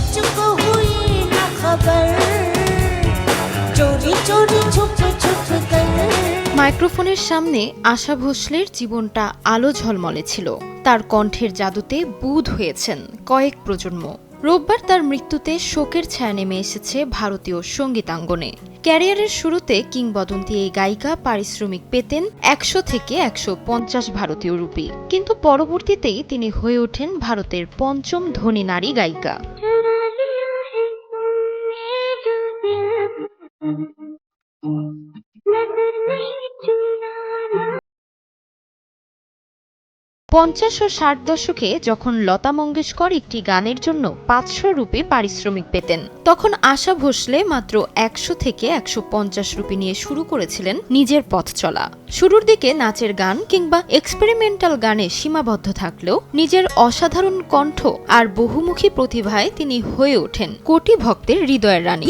मुझको हुई ना खबर चोरी चोरी छुप छुप कर। মাইক্রোফোনের সামনে আশা ভোসলের জীবনটা আলো ঝলমলে ছিল। তার কণ্ঠের জাদুতে বুঁদ হয়েছেন কয়েক প্রজন্ম। রোববার তার মৃত্যুতে শোকের ছায়া নেমে এসেছে ভারতীয় সঙ্গীতাঙ্গনে। ক্যারিয়ারের শুরুতে কিংবদন্তি এই গায়িকা পারিশ্রমিক পেতেন ১০০ থেকে ১৫০ ভারতীয় রুপি, কিন্তু পরবর্তীতেই তিনি হয়ে ওঠেন ভারতের পঞ্চম ধনী নারী গায়িকা। ৫০ ও ৬০ দশকে যখন লতা মঙ্গেশকর একটি গানের জন্য ৫০০ রুপি পারিশ্রমিক পেতেন, তখন আশা ভোসলে মাত্র ১০০ থেকে ১৫০ রুপি নিয়ে শুরু করেছিলেন নিজের পথ চলা। শুরুর দিকে নাচের গান কিংবা এক্সপেরিমেন্টাল গানে সীমাবদ্ধ থাকলেও নিজের অসাধারণ কণ্ঠ আর বহুমুখী প্রতিভায় তিনি হয়ে ওঠেন কোটি ভক্তের হৃদয়ের রানী।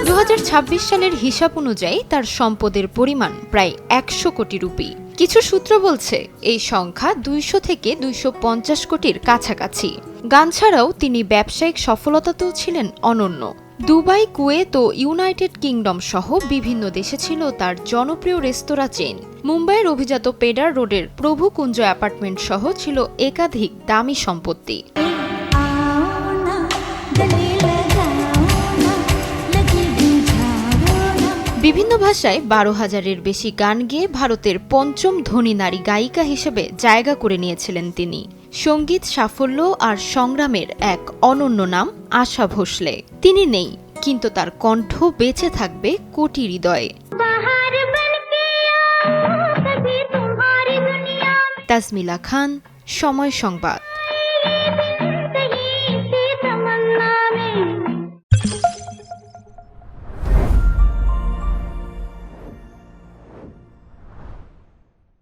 ২০২৬ সালের হিসাব অনুযায়ী তার সম্পদের পরিমাণ প্রায় ১০০ কোটি রুপি। কিছু সূত্র বলছে এই সংখ্যা ২০০ থেকে ২৫০ কোটির কাছাকাছি। গান ছাড়াও তিনি ব্যবসায়িক সফলতাতেও ছিলেন অনন্য। দুবাই, কুয়েত ও ইউনাইটেড কিংডম সহ বিভিন্ন দেশে ছিল তার জনপ্রিয় রেস্তোরাঁ চেইন। মুম্বাইয়ের অভিজাত পেডার রোডের প্রভুকুঞ্জ অ্যাপার্টমেন্ট সহ ছিল একাধিক দামি সম্পত্তি। বিভিন্ন ভাষায় ১২,০০০-এর বেশি গান গেয়ে ভারতের পঞ্চম ধনী নারী গায়িকা হিসেবে জায়গা করে নিয়েছিলেন তিনি। সঙ্গীত সাফল্য আর সংগ্রামের এক অনন্য নাম আশা ভোসলে। তিনি নেই, কিন্তু তার কণ্ঠ বেঁচে থাকবে কোটি হৃদয়ে। তাজমিলা খান, সময় সংবাদ।